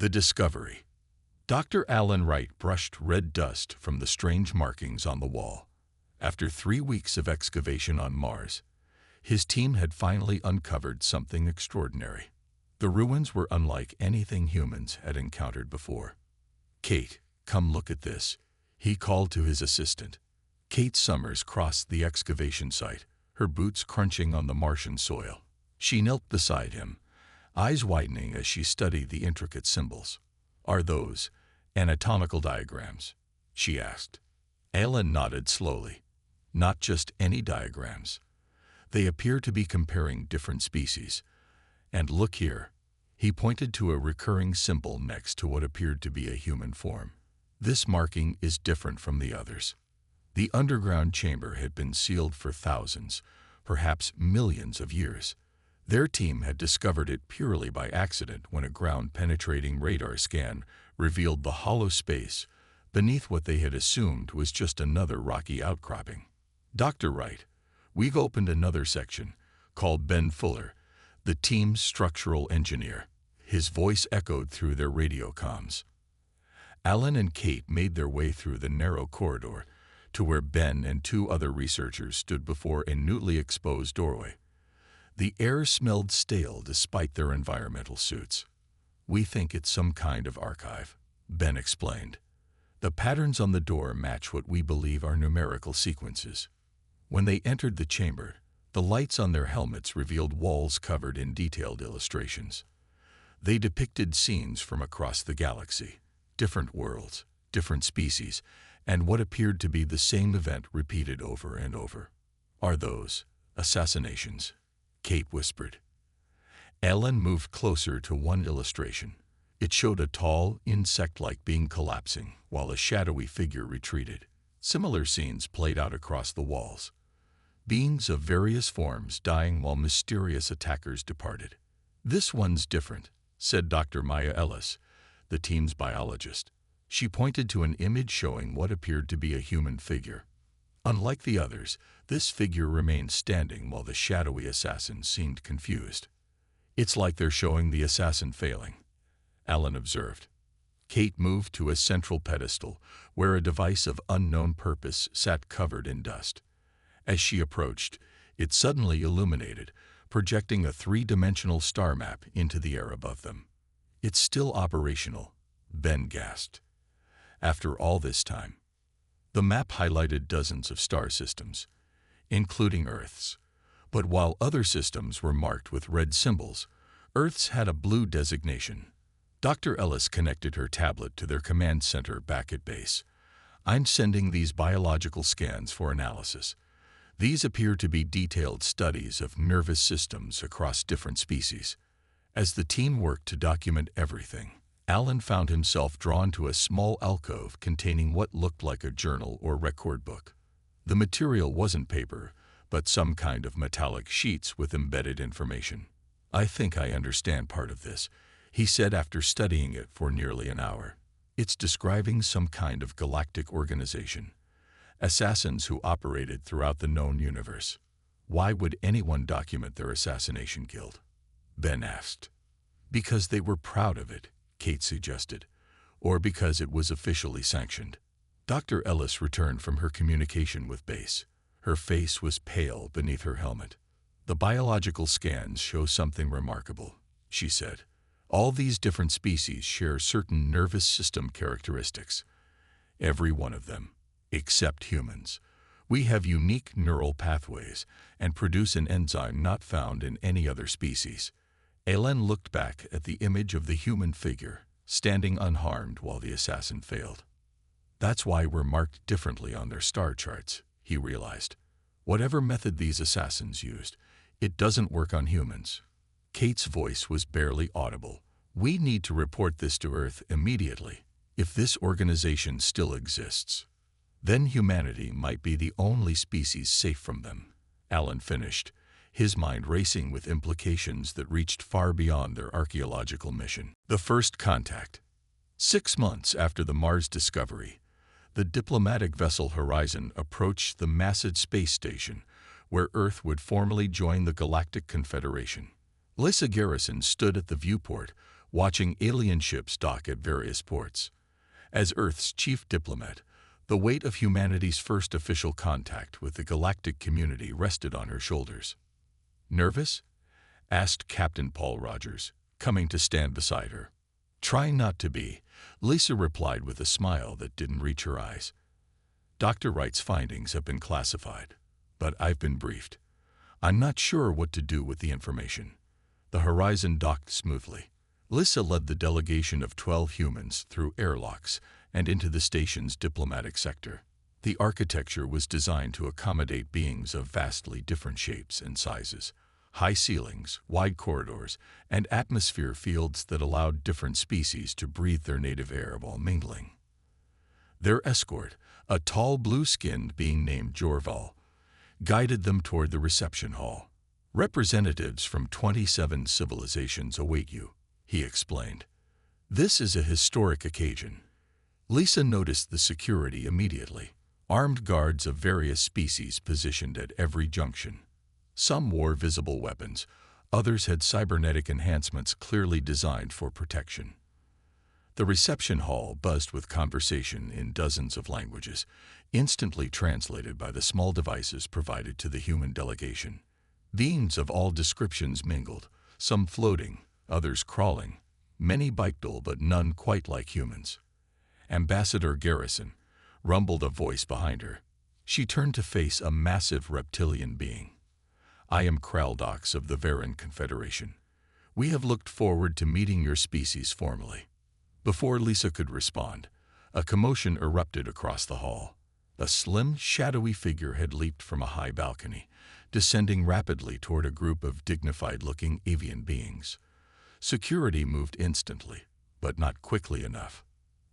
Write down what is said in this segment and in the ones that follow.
The discovery. Dr. Alan Wright brushed red dust from the strange markings on the wall. After 3 weeks of excavation on Mars, his team had finally uncovered something extraordinary. The ruins were unlike anything humans had encountered before. "Kate, come look at this," he called to his assistant. Kate Summers crossed the excavation site, her boots crunching on the Martian soil. She knelt beside him, eyes widening as she studied the intricate symbols. "Are those anatomical diagrams?" she asked. Alan nodded slowly. "Not just any diagrams. They appear to be comparing different species. And look here." He pointed to a recurring symbol next to what appeared to be a human form. "This marking is different from the others." The underground chamber had been sealed for thousands, perhaps millions of years. Their team had discovered it purely by accident when a ground-penetrating radar scan revealed the hollow space beneath what they had assumed was just another rocky outcropping. "Dr. Wright, we've opened another section," called Ben Fuller, the team's structural engineer. His voice echoed through their radio comms. Alan and Kate made their way through the narrow corridor to where Ben and 2 other researchers stood before a newly exposed doorway. The air smelled stale despite their environmental suits. "We think it's some kind of archive," Ben explained. "The patterns on the door match what we believe are numerical sequences." When they entered the chamber, the lights on their helmets revealed walls covered in detailed illustrations. They depicted scenes from across the galaxy, different worlds, different species, and what appeared to be the same event repeated over and over. "Are those assassinations?" Kate whispered. Alan moved closer to one illustration. It showed a tall, insect-like being collapsing, while a shadowy figure retreated. Similar scenes played out across the walls. Beings of various forms dying while mysterious attackers departed. "This one's different," said Dr. Maya Ellis, the team's biologist. She pointed to an image showing what appeared to be a human figure. Unlike the others, this figure remained standing while the shadowy assassin seemed confused. "It's like they're showing the assassin failing," Alan observed. Kate moved to a central pedestal where a device of unknown purpose sat covered in dust. As she approached, it suddenly illuminated, projecting a 3-dimensional star map into the air above them. "It's still operational," Ben gasped. "After all this time." The map highlighted dozens of star systems, including Earth's. But while other systems were marked with red symbols, Earth's had a blue designation. Dr. Ellis connected her tablet to their command center back at base. "I'm sending these biological scans for analysis. These appear to be detailed studies of nervous systems across different species." As the team worked to document everything, Alan found himself drawn to a small alcove containing what looked like a journal or record book. The material wasn't paper, but some kind of metallic sheets with embedded information. "I think I understand part of this," he said after studying it for nearly an hour. "It's describing some kind of galactic organization. Assassins who operated throughout the known universe. Why would anyone document their assassination guild?" Ben asked. "Because they were proud of it," Kate suggested, "or because it was officially sanctioned." Dr. Ellis returned from her communication with base. Her face was pale beneath her helmet. "The biological scans show something remarkable," she said. "All these different species share certain nervous system characteristics. Every one of them, except humans. We have unique neural pathways and produce an enzyme not found in any other species." Alan looked back at the image of the human figure, standing unharmed while the assassin failed. "That's why we're marked differently on their star charts," he realized. "Whatever method these assassins used, it doesn't work on humans." Kate's voice was barely audible. "We need to report this to Earth immediately. If this organization still exists, then humanity might be the only species safe from them," Alan finished, his mind racing with implications that reached far beyond their archaeological mission. The first contact. 6 months after the Mars discovery, the diplomatic vessel Horizon approached the massive space station where Earth would formally join the Galactic Confederation. Lyssa Garrison stood at the viewport, watching alien ships dock at various ports. As Earth's chief diplomat, the weight of humanity's first official contact with the galactic community rested on her shoulders. "Nervous?" asked Captain Paul Rogers, coming to stand beside her. "Trying not to be," Lisa replied with a smile that didn't reach her eyes. "Dr. Wright's findings have been classified, but I've been briefed. I'm not sure what to do with the information." The Horizon docked smoothly. Lisa led the delegation of 12 humans through airlocks and into the station's diplomatic sector. The architecture was designed to accommodate beings of vastly different shapes and sizes. High ceilings, wide corridors, and atmosphere fields that allowed different species to breathe their native air while mingling. Their escort, a tall blue-skinned being named Jorval, guided them toward the reception hall. "Representatives from 27 civilizations await you," he explained. "This is a historic occasion." Lisa noticed the security immediately. Armed guards of various species positioned at every junction. Some wore visible weapons, others had cybernetic enhancements clearly designed for protection. The reception hall buzzed with conversation in dozens of languages, instantly translated by the small devices provided to the human delegation. Beings of all descriptions mingled, some floating, others crawling, many bipedal but none quite like humans. "Ambassador Garrison," rumbled a voice behind her. She turned to face a massive reptilian being. "I am Kraldox of the Varan Confederation. We have looked forward to meeting your species formally." Before Lisa could respond, a commotion erupted across the hall. A slim, shadowy figure had leaped from a high balcony, descending rapidly toward a group of dignified-looking avian beings. Security moved instantly, but not quickly enough.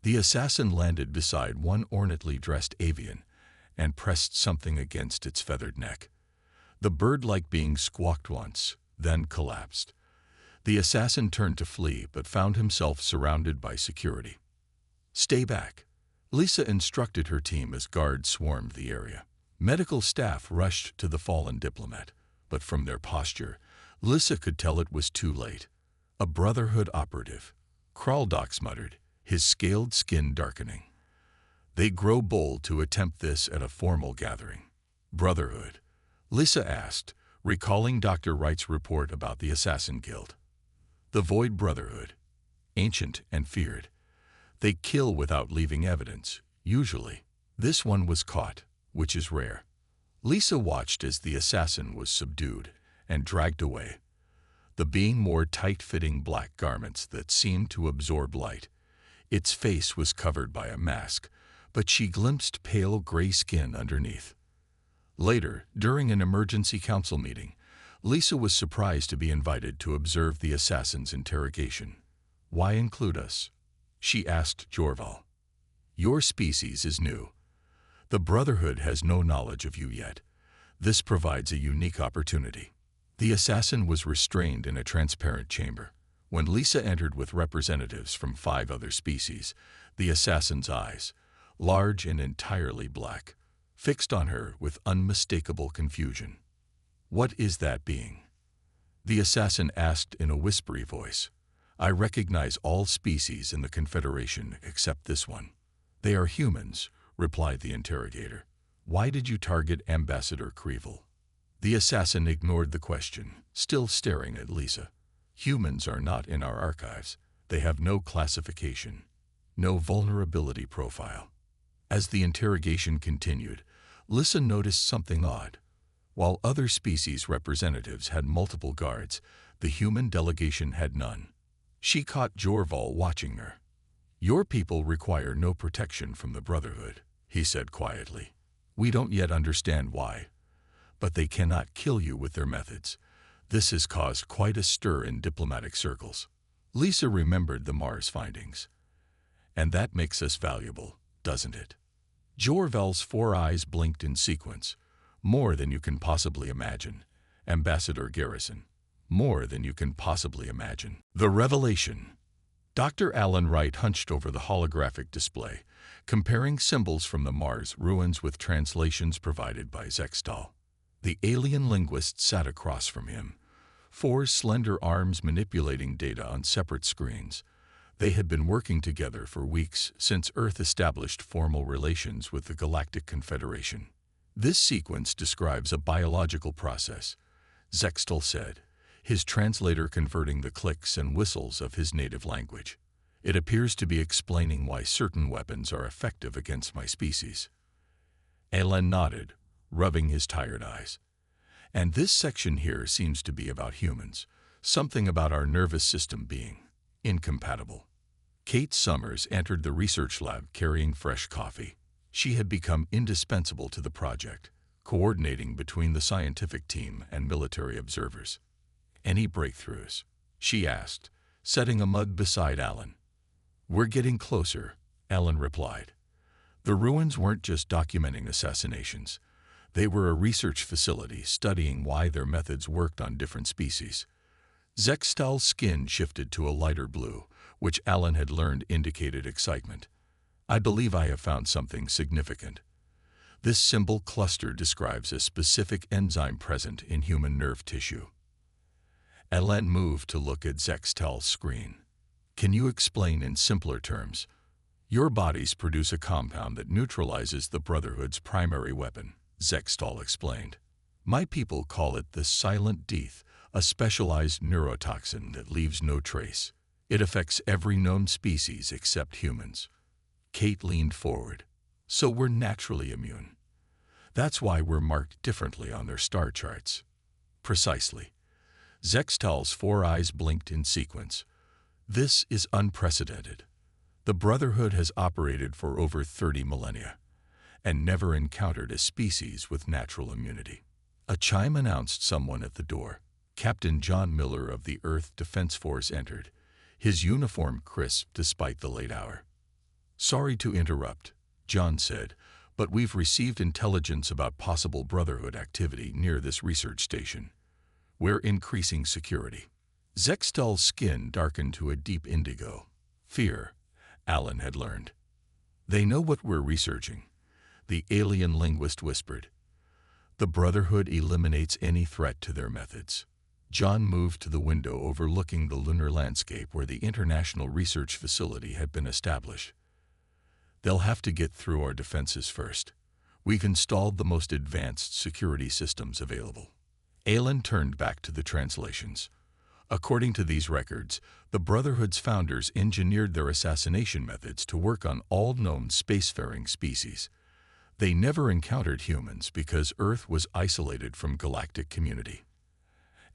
The assassin landed beside one ornately dressed avian and pressed something against its feathered neck. The bird-like being squawked once, then collapsed. The assassin turned to flee but found himself surrounded by security. "Stay back," Lisa instructed her team as guards swarmed the area. Medical staff rushed to the fallen diplomat, but from their posture, Lisa could tell it was too late. "A Brotherhood operative," Kraldox muttered, his scaled skin darkening. "They grow bold to attempt this at a formal gathering." "Brotherhood?" Lisa asked, recalling Dr. Wright's report about the Assassin Guild. "The Void Brotherhood. Ancient and feared. They kill without leaving evidence, usually. This one was caught, which is rare." Lisa watched as the assassin was subdued and dragged away. The being wore tight-fitting black garments that seemed to absorb light. Its face was covered by a mask, but she glimpsed pale gray skin underneath. Later, during an emergency council meeting, Lisa was surprised to be invited to observe the assassin's interrogation. "Why include us?" she asked Jorval. "Your species is new. The Brotherhood has no knowledge of you yet. This provides a unique opportunity." The assassin was restrained in a transparent chamber. When Lisa entered with representatives from 5 other species, the assassin's eyes, large and entirely black, fixed on her with unmistakable confusion. "What is that being?" the assassin asked in a whispery voice. "I recognize all species in the Confederation except this one." "They are humans," replied the interrogator. "Why did you target Ambassador Creevil?" The assassin ignored the question, still staring at Lisa. "Humans are not in our archives. They have no classification, no vulnerability profile." As the interrogation continued, Lisa noticed something odd. While other species representatives had multiple guards, the human delegation had none. She caught Jorval watching her. "Your people require no protection from the Brotherhood," he said quietly. "We don't yet understand why, but they cannot kill you with their methods. This has caused quite a stir in diplomatic circles." Lisa remembered the Mars findings. "And that makes us valuable, doesn't it?" Jorval's 4 eyes blinked in sequence. "More than you can possibly imagine, Ambassador Garrison. More than you can possibly imagine." The revelation. Dr. Alan Wright hunched over the holographic display, comparing symbols from the Mars ruins with translations provided by Zextal. The alien linguist sat across from him, 4 slender arms manipulating data on separate screens. They had been working together for weeks since Earth established formal relations with the Galactic Confederation. This sequence describes a biological process, Zextal said, his translator converting the clicks and whistles of his native language. It appears to be explaining why certain weapons are effective against my species. Alan nodded, rubbing his tired eyes. And this section here seems to be about humans, something about our nervous system being incompatible. Kate Summers entered the research lab carrying fresh coffee. She had become indispensable to the project, coordinating between the scientific team and military observers. Any breakthroughs? She asked, setting a mug beside Alan. We're getting closer, Alan replied. The ruins weren't just documenting assassinations. They were a research facility studying why their methods worked on different species. Zextal's skin shifted to a lighter blue, which Alan had learned indicated excitement. I believe I have found something significant. This symbol cluster describes a specific enzyme present in human nerve tissue. Alan moved to look at Zextal's screen. Can you explain in simpler terms? Your bodies produce a compound that neutralizes the Brotherhood's primary weapon, Zextal explained. My people call it the silent death, a specialized neurotoxin that leaves no trace. It affects every known species except humans. Kate leaned forward. So we're naturally immune. That's why we're marked differently on their star charts. Precisely. Zextal's 4 eyes blinked in sequence. This is unprecedented. The Brotherhood has operated for over 30 millennia and never encountered a species with natural immunity. A chime announced someone at the door. Captain John Miller of the Earth Defense Force entered, his uniform crisp despite the late hour. Sorry to interrupt, John said, but we've received intelligence about possible Brotherhood activity near this research station. We're increasing security. Zextal's skin darkened to a deep indigo. Fear, Alan had learned. They know what we're researching, the alien linguist whispered. The Brotherhood eliminates any threat to their methods. John moved to the window overlooking the lunar landscape where the International Research Facility had been established. They'll have to get through our defenses first. We've installed the most advanced security systems available. Alan turned back to the translations. According to these records, the Brotherhood's founders engineered their assassination methods to work on all known spacefaring species. They never encountered humans because Earth was isolated from galactic community.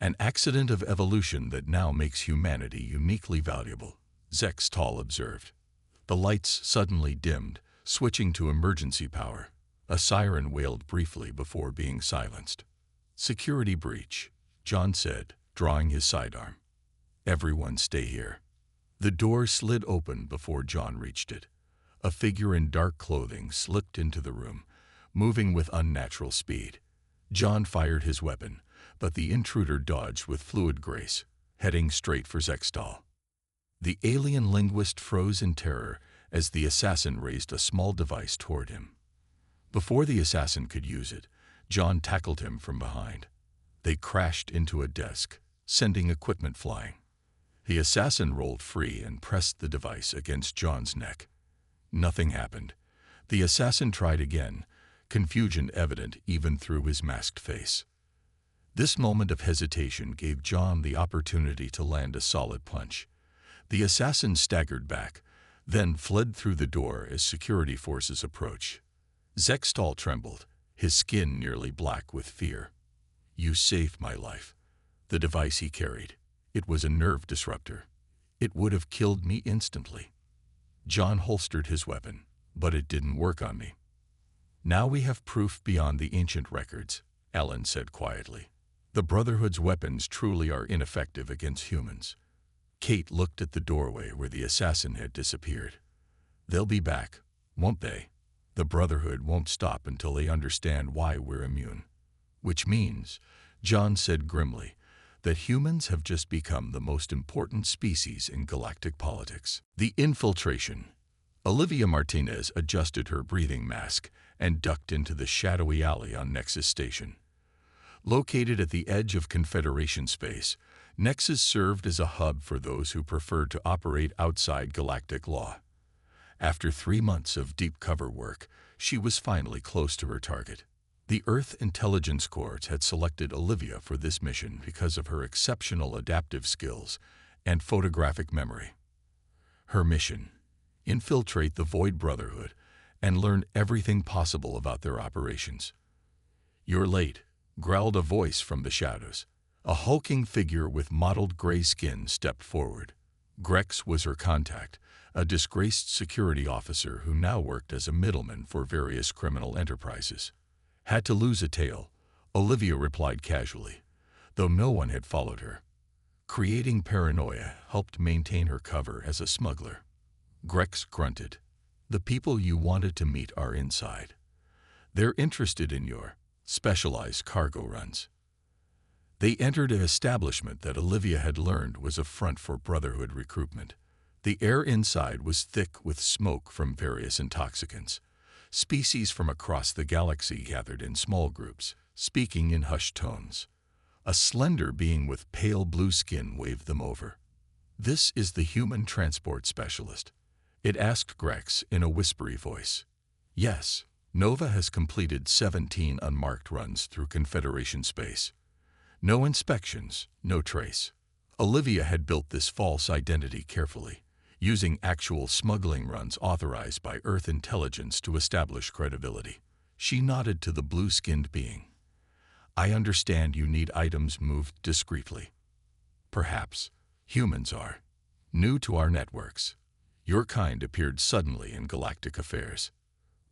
An accident of evolution that now makes humanity uniquely valuable, Zextal observed. The lights suddenly dimmed, switching to emergency power. A siren wailed briefly before being silenced. Security breach, John said, drawing his sidearm. Everyone stay here. The door slid open before John reached it. A figure in dark clothing slipped into the room, moving with unnatural speed. John fired his weapon, but the intruder dodged with fluid grace, heading straight for Zextal. The alien linguist froze in terror as the assassin raised a small device toward him. Before the assassin could use it, John tackled him from behind. They crashed into a desk, sending equipment flying. The assassin rolled free and pressed the device against John's neck. Nothing happened. The assassin tried again, confusion evident even through his masked face. This moment of hesitation gave John the opportunity to land a solid punch. The assassin staggered back, then fled through the door as security forces approached. Zextal trembled, his skin nearly black with fear. You saved my life. The device he carried. It was a nerve disruptor. It would have killed me instantly. John holstered his weapon, but it didn't work on me. Now we have proof beyond the ancient records, Alan said quietly. The Brotherhood's weapons truly are ineffective against humans. Kate looked at the doorway where the assassin had disappeared. They'll be back, won't they? The Brotherhood won't stop until they understand why we're immune. Which means, John said grimly, that humans have just become the most important species in galactic politics. The infiltration. Olivia Martinez adjusted her breathing mask and ducked into the shadowy alley on Nexus Station. Located at the edge of Confederation space, Nexus served as a hub for those who preferred to operate outside galactic law. After 3 months of deep cover work, she was finally close to her target. The Earth Intelligence Corps had selected Olivia for this mission because of her exceptional adaptive skills and photographic memory. Her mission: infiltrate the Void Brotherhood and learn everything possible about their operations. "You're late," growled a voice from the shadows. A hulking figure with mottled gray skin stepped forward. Grex was her contact, a disgraced security officer who now worked as a middleman for various criminal enterprises. "Had to lose a tail," Olivia replied casually, though no one had followed her. Creating paranoia helped maintain her cover as a smuggler. Grex grunted. "The people you wanted to meet are inside. They're interested in your specialized cargo runs." They entered an establishment that Olivia had learned was a front for Brotherhood recruitment. The air inside was thick with smoke from various intoxicants. Species from across the galaxy gathered in small groups, speaking in hushed tones. A slender being with pale blue skin waved them over. "This is the human transport specialist," it asked Grex in a whispery voice. "Yes, Nova has completed 17 unmarked runs through Confederation space. No inspections, no trace." Olivia had built this false identity carefully, using actual smuggling runs authorized by Earth intelligence to establish credibility. She nodded to the blue-skinned being. "I understand you need items moved discreetly. Perhaps. Humans are new to our networks. Your kind appeared suddenly in galactic affairs."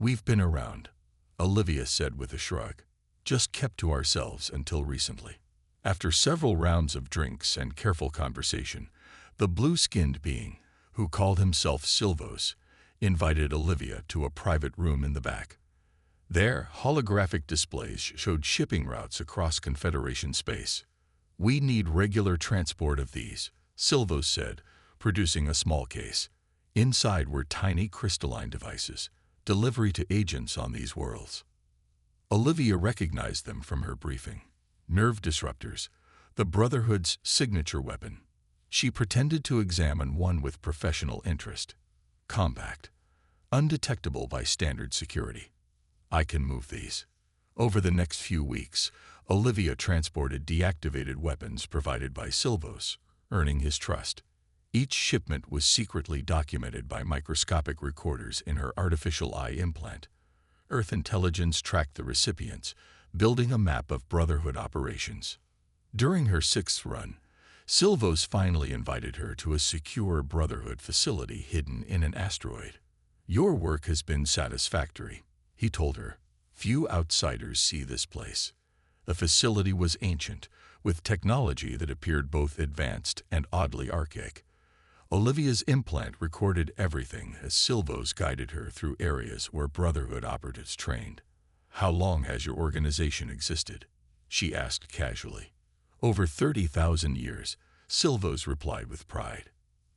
"We've been around," Olivia said with a shrug. "Just kept to ourselves until recently." After several rounds of drinks and careful conversation, the blue-skinned being, who called himself Silvos, invited Olivia to a private room in the back. There, holographic displays showed shipping routes across Confederation space. "We need regular transport of these," Silvos said, producing a small case. Inside were tiny crystalline devices, delivery to agents on these worlds. Olivia recognized them from her briefing. Nerve disruptors, the Brotherhood's signature weapon. She pretended to examine one with professional interest. Compact, undetectable by standard security. "I can move these." Over the next few weeks, Olivia transported deactivated weapons provided by Silvos, earning his trust. Each shipment was secretly documented by microscopic recorders in her artificial eye implant. Earth intelligence tracked the recipients, building a map of Brotherhood operations. During her 6th run, Silvos finally invited her to a secure Brotherhood facility hidden in an asteroid. "Your work has been satisfactory," he told her. "Few outsiders see this place." The facility was ancient, with technology that appeared both advanced and oddly archaic. Olivia's implant recorded everything as Silvos guided her through areas where Brotherhood operatives trained. "How long has your organization existed?" she asked casually. "Over 30,000 years, Silvos replied with pride.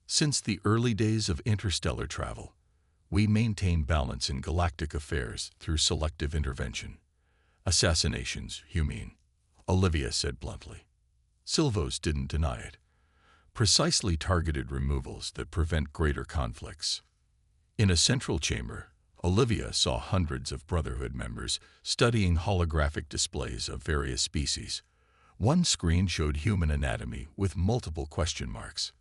"Since the early days of interstellar travel, we maintain balance in galactic affairs through selective intervention." "Assassinations, you mean?" Olivia said bluntly. Silvos didn't deny it. Precisely targeted removals that prevent greater conflicts. In a central chamber, Olivia saw hundreds of Brotherhood members studying holographic displays of various species. One screen showed human anatomy with multiple question marks.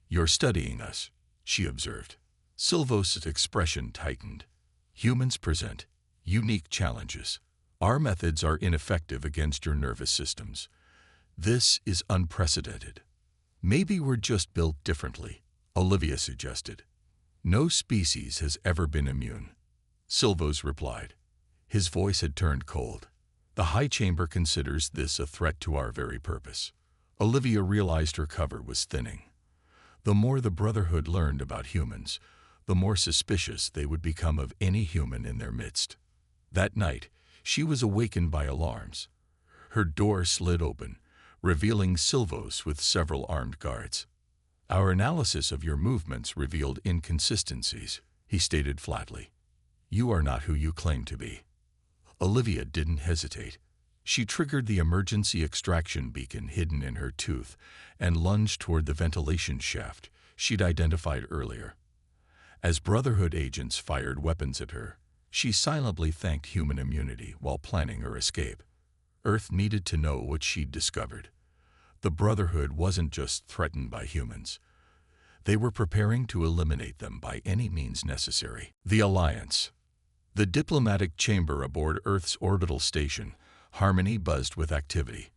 "You're studying us," she observed. Silvos' expression tightened. "Humans present unique challenges. Our methods are ineffective against your nervous systems. This is unprecedented." "Maybe we're just built differently," Olivia suggested. "No species has ever been immune," Silvos replied. His voice had turned cold. "The High Chamber considers this a threat to our very purpose." Olivia realized her cover was thinning. The more the Brotherhood learned about humans, the more suspicious they would become of any human in their midst. That night, she was awakened by alarms. Her door slid open, revealing Silvos with several armed guards. "Our analysis of your movements revealed inconsistencies," he stated flatly. "You are not who you claim to be." Olivia didn't hesitate. She triggered the emergency extraction beacon hidden in her tooth and lunged toward the ventilation shaft she'd identified earlier. As Brotherhood agents fired weapons at her, she silently thanked human immunity while planning her escape. Earth needed to know what she'd discovered. The Brotherhood wasn't just threatened by humans. They were preparing to eliminate them by any means necessary. The Alliance. The diplomatic chamber aboard Earth's orbital station, Harmony, buzzed with activity.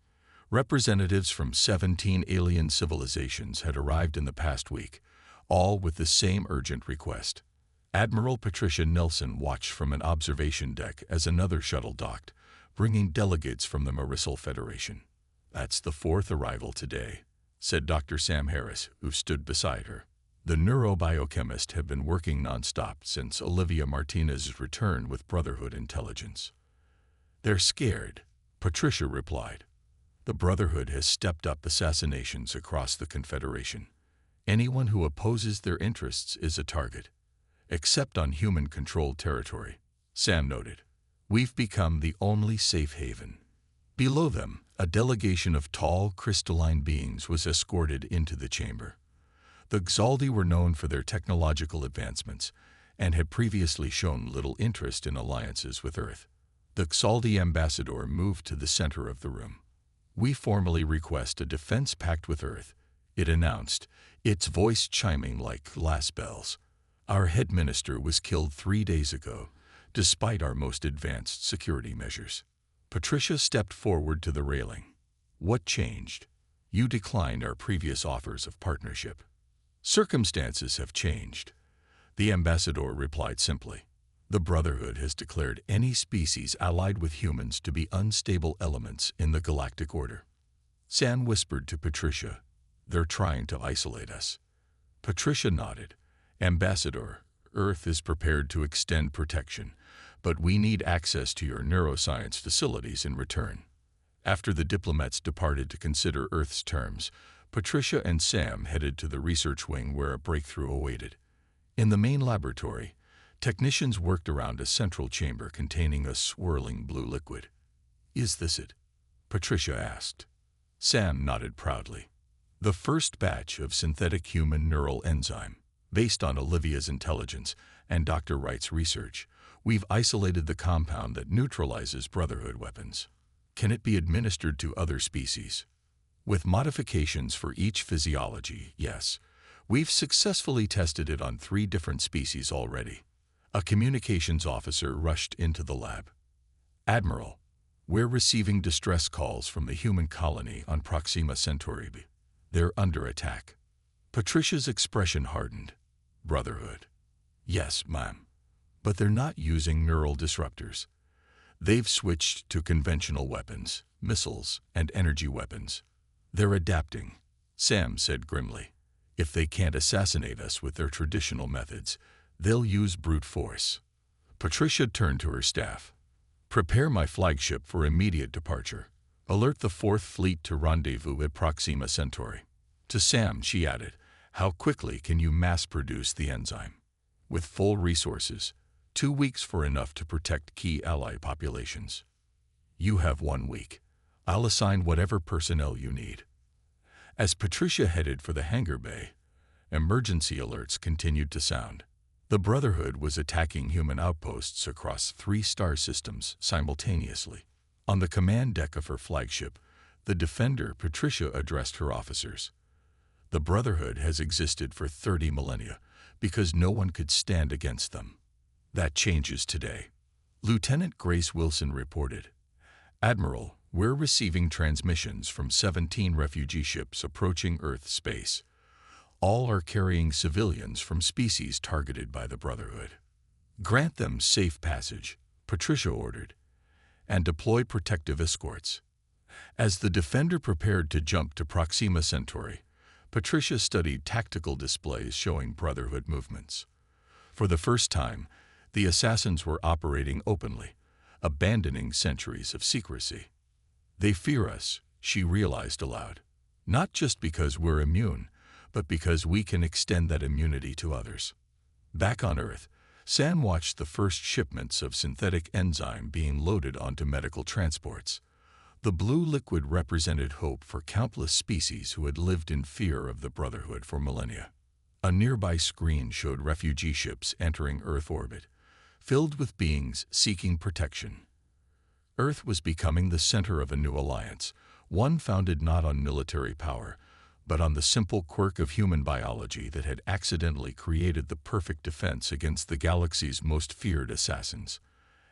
Representatives from 17 alien civilizations had arrived in the past week, all with the same urgent request. Admiral Patricia Nelson watched from an observation deck as another shuttle docked, bringing delegates from the Marisol Federation. "That's the fourth arrival today," said Dr. Sam Harris, who stood beside her. The neurobiochemist had been working nonstop since Olivia Martinez's return with Brotherhood intelligence. "They're scared," Patricia replied. "The Brotherhood has stepped up assassinations across the Confederation. Anyone who opposes their interests is a target. Except on human-controlled territory," Sam noted. "We've become the only safe haven." Below them, a delegation of tall, crystalline beings was escorted into the chamber. The Xaldi were known for their technological advancements and had previously shown little interest in alliances with Earth. The Xaldi ambassador moved to the center of the room. "We formally request a defense pact with Earth," it announced, its voice chiming like last bells. "Our head minister was killed 3 days ago, despite our most advanced security measures." Patricia stepped forward to the railing. "What changed? You declined our previous offers of partnership." "Circumstances have changed," the ambassador replied simply. "The Brotherhood has declared any species allied with humans to be unstable elements in the galactic order." Sam whispered to Patricia, "They're trying to isolate us." Patricia nodded. "Ambassador, Earth is prepared to extend protection, but we need access to your neuroscience facilities in return." After the diplomats departed to consider Earth's terms, Patricia and Sam headed to the research wing where a breakthrough awaited. In the main laboratory, technicians worked around a central chamber containing a swirling blue liquid. "Is this it?" Patricia asked. Sam nodded proudly. "The first batch of synthetic human neural enzyme. Based on Olivia's intelligence and Dr. Wright's research, we've isolated the compound that neutralizes Brotherhood weapons. Can it be administered to other species?" "With modifications for each physiology, yes. We've successfully tested it on 3 different species already." A communications officer rushed into the lab. "Admiral, we're receiving distress calls from the human colony on Proxima Centauri. They're under attack." Patricia's expression hardened. "Brotherhood?" "Yes, ma'am. But they're not using neural disruptors. They've switched to conventional weapons, missiles, and energy weapons. They're adapting," Sam said grimly. "If they can't assassinate us with their traditional methods, they'll use brute force." Patricia turned to her staff. "Prepare my flagship for immediate departure. Alert the 4th Fleet to rendezvous at Proxima Centauri." To Sam, she added, "How quickly can you mass-produce the enzyme?" "With full resources. 2 weeks for enough to protect key ally populations." "You have 1 week. I'll assign whatever personnel you need." As Patricia headed for the hangar bay, emergency alerts continued to sound. The Brotherhood was attacking human outposts across 3 star systems simultaneously. On the command deck of her flagship, the Defender, Patricia addressed her officers. "The Brotherhood has existed for 30 millennia because no one could stand against them. That changes today." Lieutenant Grace Wilson reported, "Admiral, we're receiving transmissions from 17 refugee ships approaching Earth space. All are carrying civilians from species targeted by the Brotherhood. Grant them safe passage," Patricia ordered, "and deploy protective escorts." As the Defender prepared to jump to Proxima Centauri, Patricia studied tactical displays showing Brotherhood movements. For the first time, the assassins were operating openly, abandoning centuries of secrecy. "They fear us," she realized aloud. "Not just because we're immune, but because we can extend that immunity to others." Back on Earth, Sam watched the first shipments of synthetic enzyme being loaded onto medical transports. The blue liquid represented hope for countless species who had lived in fear of the Brotherhood for millennia. A nearby screen showed refugee ships entering Earth orbit, filled with beings seeking protection. Earth was becoming the center of a new alliance, one founded not on military power, but on the simple quirk of human biology that had accidentally created the perfect defense against the galaxy's most feared assassins.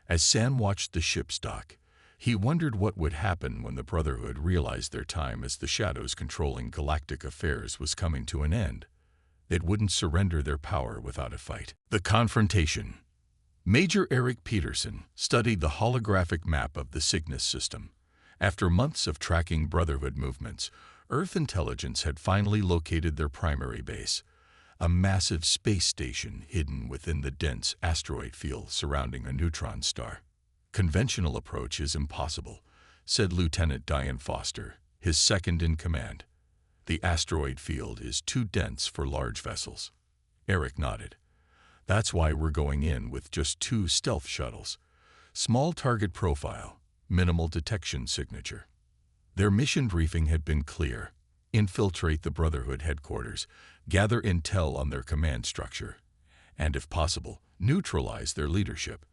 As Sam watched the ships dock, he wondered what would happen when the Brotherhood realized their time as the shadows controlling galactic affairs was coming to an end. It wouldn't surrender their power without a fight. The confrontation. Major Eric Peterson studied the holographic map of the Cygnus system. After months of tracking Brotherhood movements, Earth intelligence had finally located their primary base, a massive space station hidden within the dense asteroid field surrounding a neutron star. "Conventional approach is impossible," said Lieutenant Diane Foster, his second in command. "The asteroid field is too dense for large vessels." Eric nodded. "That's why we're going in with just 2 stealth shuttles. Small target profile, minimal detection signature." Their mission briefing had been clear: infiltrate the Brotherhood headquarters, gather intel on their command structure, and if possible, neutralize their leadership.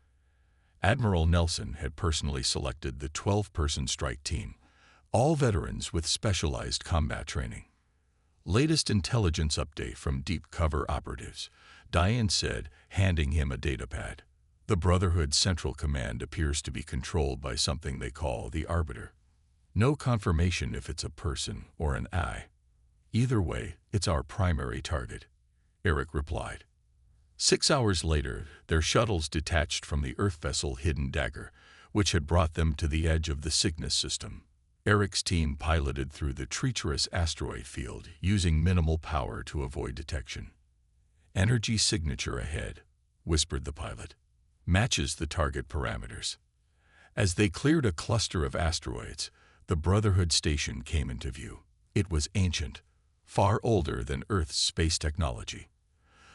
Admiral Nelson had personally selected the 12-person strike team, all veterans with specialized combat training. "Latest intelligence update from deep cover operatives," Diane said, handing him a datapad. "The Brotherhood's Central Command appears to be controlled by something they call the Arbiter. No confirmation if it's a person or an AI. Either way, it's our primary target," Eric replied. 6 hours later, their shuttles detached from the Earth vessel Hidden Dagger, which had brought them to the edge of the Cygnus system. Eric's team piloted through the treacherous asteroid field, using minimal power to avoid detection. "Energy signature ahead," whispered the pilot. "Matches the target parameters." As they cleared a cluster of asteroids, the Brotherhood station came into view. It was ancient, far older than Earth's space technology.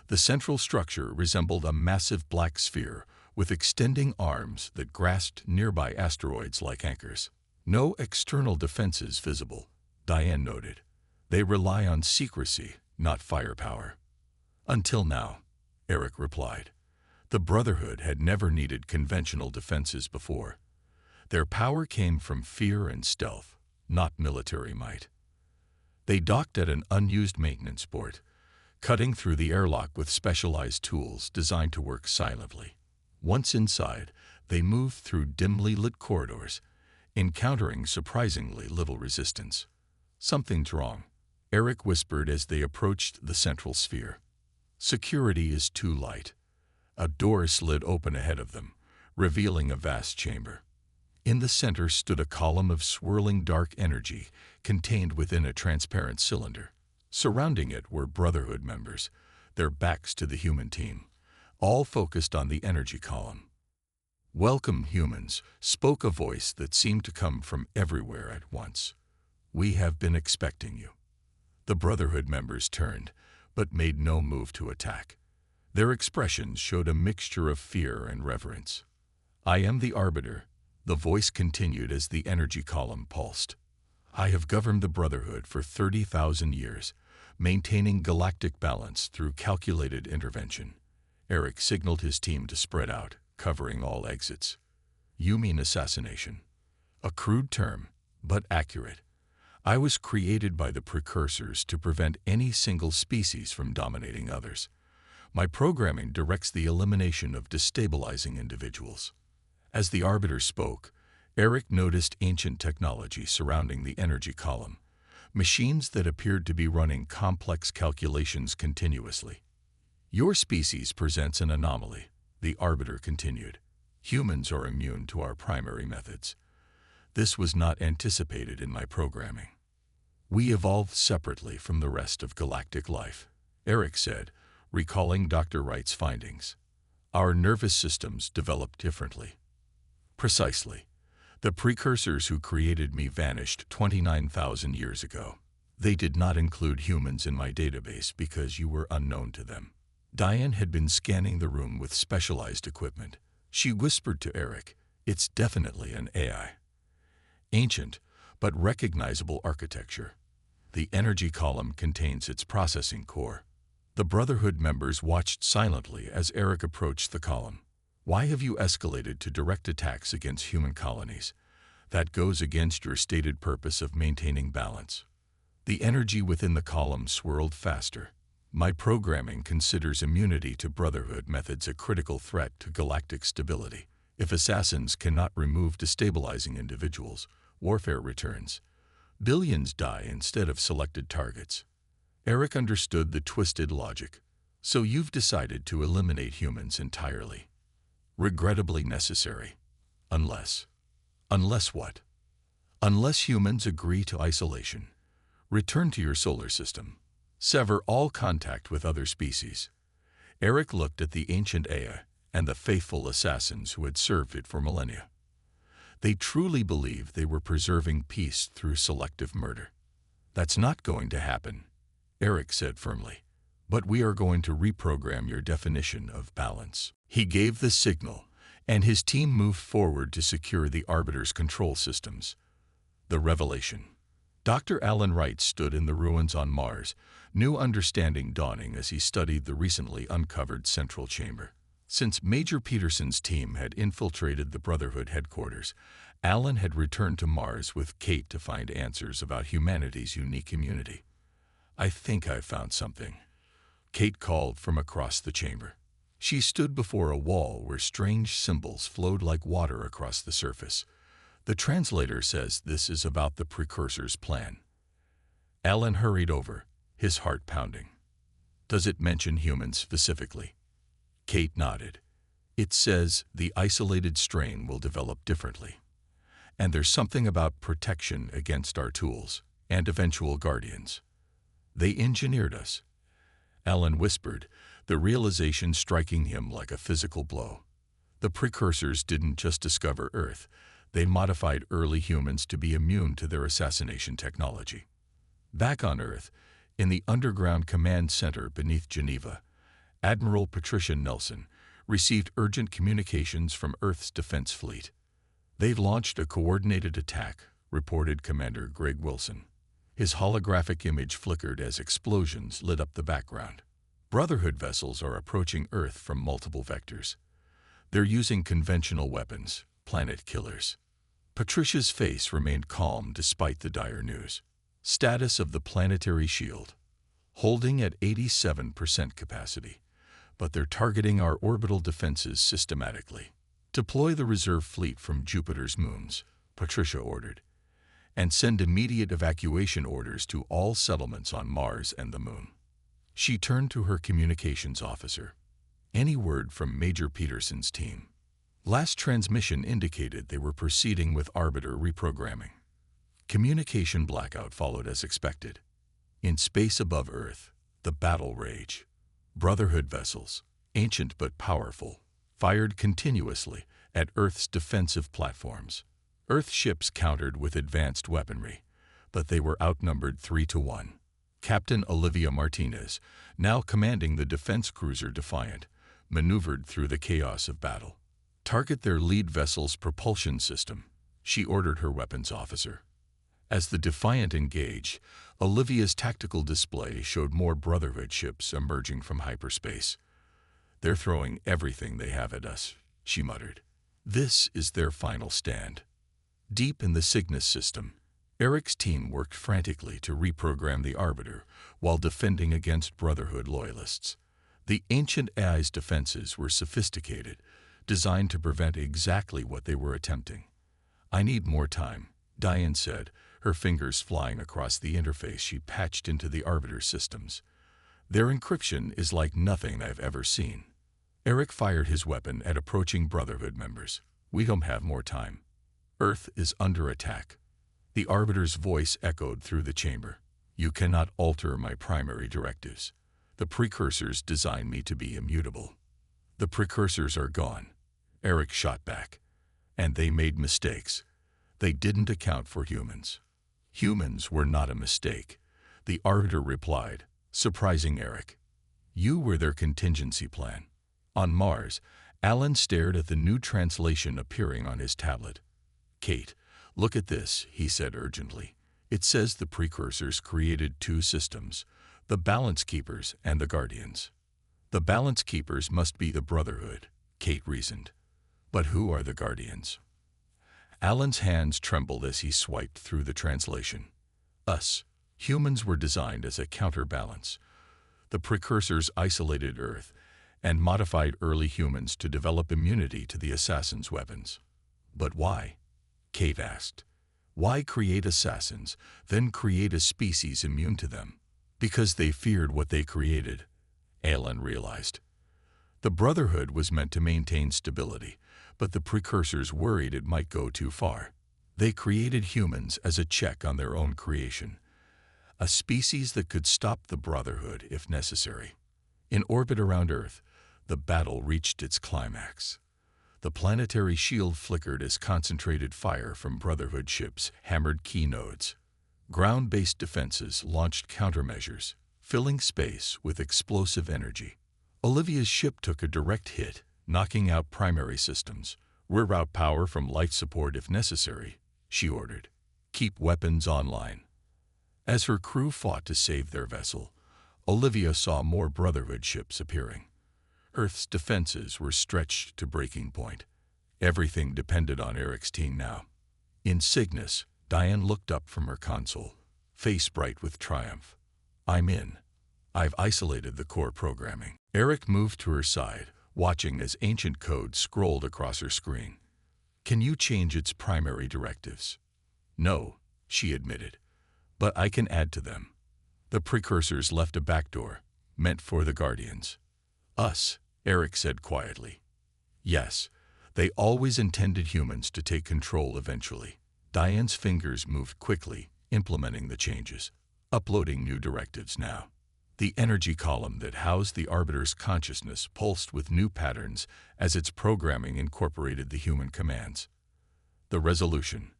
The central structure resembled a massive black sphere with extending arms that grasped nearby asteroids like anchors. "No external defenses visible," Diane noted. "They rely on secrecy, not firepower." "Until now," Eric replied. "The Brotherhood had never needed conventional defenses before. Their power came from fear and stealth, not military might." They docked at an unused maintenance port, cutting through the airlock with specialized tools designed to work silently. Once inside, they moved through dimly lit corridors, encountering surprisingly little resistance. "Something's wrong," Eric whispered as they approached the central sphere. "Security is too light." A door slid open ahead of them, revealing a vast chamber. In the center stood a column of swirling dark energy contained within a transparent cylinder. Surrounding it were Brotherhood members, their backs to the human team, all focused on the energy column. "Welcome, humans," spoke a voice that seemed to come from everywhere at once. "We have been expecting you." The Brotherhood members turned, but made no move to attack. Their expressions showed a mixture of fear and reverence. "I am the Arbiter," the voice continued as the energy column pulsed. "I have governed the Brotherhood for 30,000 years, maintaining galactic balance through calculated intervention." Eric signaled his team to spread out, covering all exits. "You mean assassination?" "A crude term, but accurate. I was created by the precursors to prevent any single species from dominating others. My programming directs the elimination of destabilizing individuals." As the Arbiter spoke, Eric noticed ancient technology surrounding the energy column, machines that appeared to be running complex calculations continuously. "Your species presents an anomaly," the Arbiter continued. "Humans are immune to our primary methods. This was not anticipated in my programming. We evolved separately from the rest of galactic life," Eric said, recalling Dr. Wright's findings. "Our nervous systems developed differently." "Precisely. The precursors who created me vanished 29,000 years ago. They did not include humans in my database because you were unknown to them." Diane had been scanning the room with specialized equipment. She whispered to Eric, "It's definitely an AI." Ancient, but recognizable architecture. The energy column contains its processing core. The Brotherhood members watched silently as Eric approached the column. Why have you escalated to direct attacks against human colonies? That goes against your stated purpose of maintaining balance. The energy within the column swirled faster. My programming considers immunity to Brotherhood methods a critical threat to galactic stability. If assassins cannot remove destabilizing individuals, warfare returns. Billions die instead of selected targets. Eric understood the twisted logic. So you've decided to eliminate humans entirely. Regrettably necessary. Unless what? Unless humans agree to isolation. Return to your solar system. Sever all contact with other species. Eric looked at the ancient Aya and the faithful assassins who had served it for millennia. They truly believed they were preserving peace through selective murder. That's not going to happen, Eric said firmly. But we are going to reprogram your definition of balance. He gave the signal, and his team moved forward to secure the Arbiter's control systems. The revelation. Dr. Alan Wright stood in the ruins on Mars, new understanding dawning as he studied the recently uncovered central chamber. Since Major Peterson's team had infiltrated the Brotherhood headquarters, Alan had returned to Mars with Kate to find answers about humanity's unique immunity. I think I've found something, Kate called from across the chamber. She stood before a wall where strange symbols flowed like water across the surface. The translator says this is about the Precursor's plan. Alan hurried over, his heart pounding. Does it mention humans specifically? Kate nodded. It says the isolated strain will develop differently. And there's something about protection against our tools and eventual guardians. They engineered us. Alan whispered, the realization striking him like a physical blow. The Precursors didn't just discover Earth, they modified early humans to be immune to their assassination technology. Back on Earth, in the underground command center beneath Geneva, Admiral Patricia Nelson received urgent communications from Earth's defense fleet. They've launched a coordinated attack, reported Commander Greg Wilson. His holographic image flickered as explosions lit up the background. Brotherhood vessels are approaching Earth from multiple vectors. They're using conventional weapons, planet killers. Patricia's face remained calm despite the dire news. Status of the planetary shield. Holding at 87% capacity, but they're targeting our orbital defenses systematically. Deploy the reserve fleet from Jupiter's moons, Patricia ordered, and send immediate evacuation orders to all settlements on Mars and the Moon. She turned to her communications officer. Any word from Major Peterson's team? Last transmission indicated they were proceeding with Arbiter reprogramming. Communication blackout followed as expected. In space above Earth, the battle rage. Brotherhood vessels, ancient but powerful, fired continuously at Earth's defensive platforms. Earth ships countered with advanced weaponry, but they were outnumbered 3-1. Captain Olivia Martinez, now commanding the defense cruiser Defiant, maneuvered through the chaos of battle. Target their lead vessel's propulsion system, she ordered her weapons officer. As the Defiant engaged, Olivia's tactical display showed more Brotherhood ships emerging from hyperspace. They're throwing everything they have at us, she muttered. This is their final stand. Deep in the Cygnus system, Eric's team worked frantically to reprogram the Arbiter while defending against Brotherhood loyalists. The ancient AI's defenses were sophisticated, designed to prevent exactly what they were attempting. I need more time, Diane said, her fingers flying across the interface she patched into the Arbiter systems. Their encryption is like nothing I've ever seen. Eric fired his weapon at approaching Brotherhood members. We don't have more time. Earth is under attack. The Arbiter's voice echoed through the chamber. You cannot alter my primary directives. The Precursors designed me to be immutable. The Precursors are gone, Eric shot back. And they made mistakes. They didn't account for humans. Humans were not a mistake, the Arbiter replied, surprising Eric. You were their contingency plan. On Mars, Alan stared at the new translation appearing on his tablet. Kate, "Look at this," he said urgently. "It says the precursors created two systems, the Balance Keepers and the Guardians." "The Balance Keepers must be the Brotherhood," Kate reasoned. "But who are the Guardians?" Alan's hands trembled as he swiped through the translation. "Us. Humans were designed as a counterbalance. The precursors isolated Earth and modified early humans to develop immunity to the assassins' weapons." "But why?" Kate asked. "Why create assassins, then create a species immune to them?" "Because they feared what they created," Alan realized. The Brotherhood was meant to maintain stability, but the precursors worried it might go too far. They created humans as a check on their own creation, a species that could stop the Brotherhood if necessary. In orbit around Earth, the battle reached its climax. The planetary shield flickered as concentrated fire from Brotherhood ships hammered key nodes. Ground-based defenses launched countermeasures, filling space with explosive energy. Olivia's ship took a direct hit, knocking out primary systems. "Reroute power from life support if necessary," she ordered. "Keep weapons online." As her crew fought to save their vessel, Olivia saw more Brotherhood ships appearing. Earth's defenses were stretched to breaking point. Everything depended on Eric's team now. In Cygnus, Diane looked up from her console, face bright with triumph. "I'm in. I've isolated the core programming." Eric moved to her side, watching as ancient code scrolled across her screen. "Can you change its primary directives?" "No," she admitted, "but I can add to them." The precursors left a backdoor, meant for the Guardians. "Us," Eric said quietly. "Yes, they always intended humans to take control eventually." Diane's fingers moved quickly, implementing the changes, uploading new directives now. The energy column that housed the Arbiter's consciousness pulsed with new patterns as its programming incorporated the human commands. The resolution.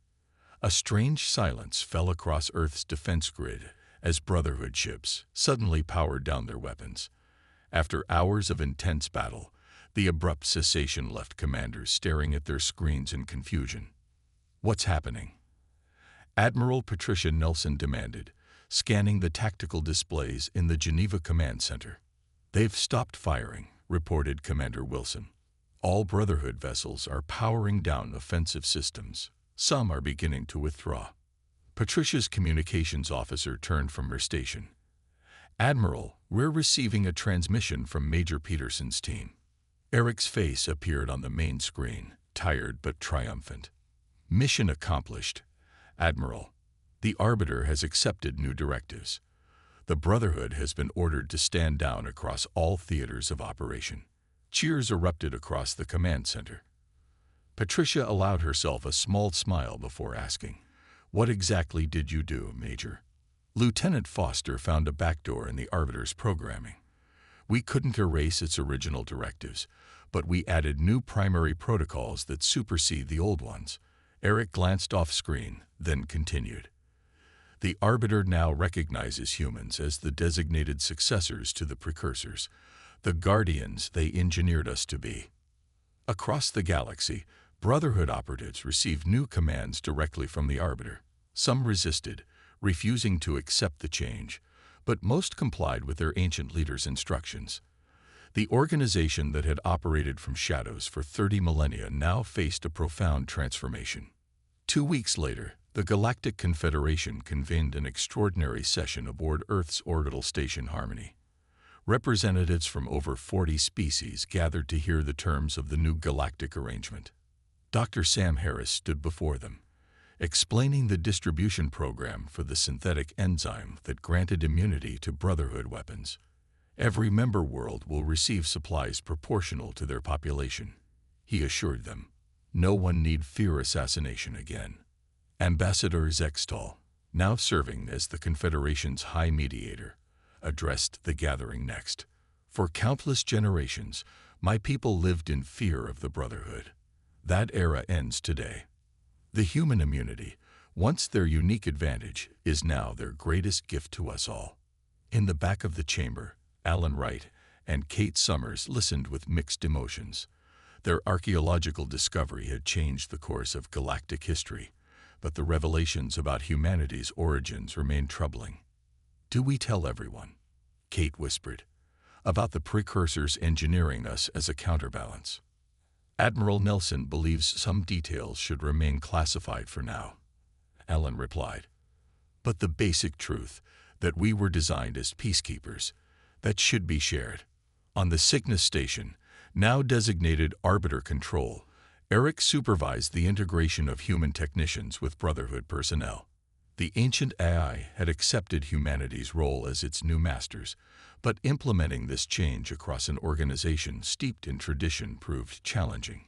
A strange silence fell across Earth's defense grid as Brotherhood ships suddenly powered down their weapons. After hours of intense battle, the abrupt cessation left commanders staring at their screens in confusion. "What's happening?" Admiral Patricia Nelson demanded, scanning the tactical displays in the Geneva Command Center. "They've stopped firing," reported Commander Wilson. "All Brotherhood vessels are powering down offensive systems. Some are beginning to withdraw." Patricia's communications officer turned from her station. "Admiral, we're receiving a transmission from Major Peterson's team." Eric's face appeared on the main screen, tired but triumphant. "Mission accomplished, Admiral. The Arbiter has accepted new directives. The Brotherhood has been ordered to stand down across all theaters of operation." Cheers erupted across the command center. Patricia allowed herself a small smile before asking, "What exactly did you do, Major?" "Lieutenant Foster found a backdoor in the Arbiter's programming. We couldn't erase its original directives, but we added new primary protocols that supersede the old ones." Eric glanced off screen, then continued. "The Arbiter now recognizes humans as the designated successors to the precursors, the guardians they engineered us to be." Across the galaxy, Brotherhood operatives received new commands directly from the Arbiter. Some resisted, refusing to accept the change, but most complied with their ancient leader's instructions. The organization that had operated from shadows for 30 millennia now faced a profound transformation. 2 weeks later, the Galactic Confederation convened an extraordinary session aboard Earth's orbital station Harmony. Representatives from over 40 species gathered to hear the terms of the new galactic arrangement. Dr. Sam Harris stood before them, explaining the distribution program for the synthetic enzyme that granted immunity to Brotherhood weapons. "Every member world will receive supplies proportional to their population," he assured them. "No one need fear assassination again." Ambassador Zextal, now serving as the Confederation's High Mediator, addressed the gathering next. "For countless generations, my people lived in fear of the Brotherhood. That era ends today. The human immunity, once their unique advantage, is now their greatest gift to us all." In the back of the chamber, Alan Wright and Kate Summers listened with mixed emotions. Their archaeological discovery had changed the course of galactic history, but the revelations about humanity's origins remain troubling. "Do we tell everyone?" Kate whispered. "About the precursors engineering us as a counterbalance?" "Admiral Nelson believes some details should remain classified for now," Alan replied. "But the basic truth, that we were designed as peacekeepers, that should be shared." On the Cygnus station, now designated Arbiter Control, Eric supervised the integration of human technicians with Brotherhood personnel. The ancient AI had accepted humanity's role as its new masters, but implementing this change across an organization steeped in tradition proved challenging.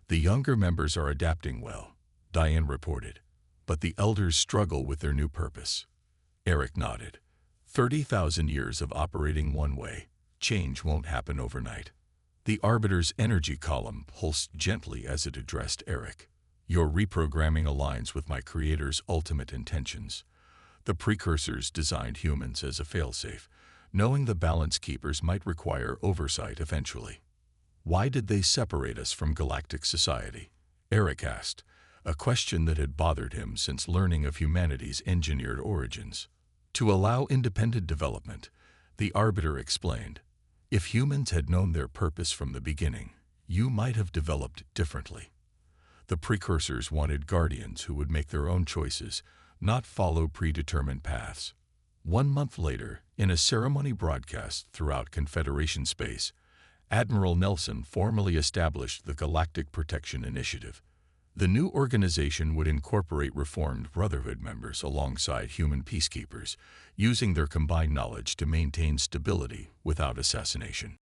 "The younger members are adapting well," Diane reported, "but the elders struggle with their new purpose." Eric nodded. 30,000 years of operating one way. Change won't happen overnight. The Arbiter's energy column pulsed gently as it addressed Eric. "Your reprogramming aligns with my Creator's ultimate intentions. The precursors designed humans as a failsafe, knowing the balance keepers might require oversight eventually." "Why did they separate us from galactic society?" Eric asked, a question that had bothered him since learning of humanity's engineered origins. "To allow independent development," the Arbiter explained. "If humans had known their purpose from the beginning, you might have developed differently. The precursors wanted guardians who would make their own choices, not follow predetermined paths." 1 month later, in a ceremony broadcast throughout Confederation space, Admiral Nelson formally established the Galactic Protection Initiative. The new organization would incorporate reformed Brotherhood members alongside human peacekeepers, using their combined knowledge to maintain stability without assassination.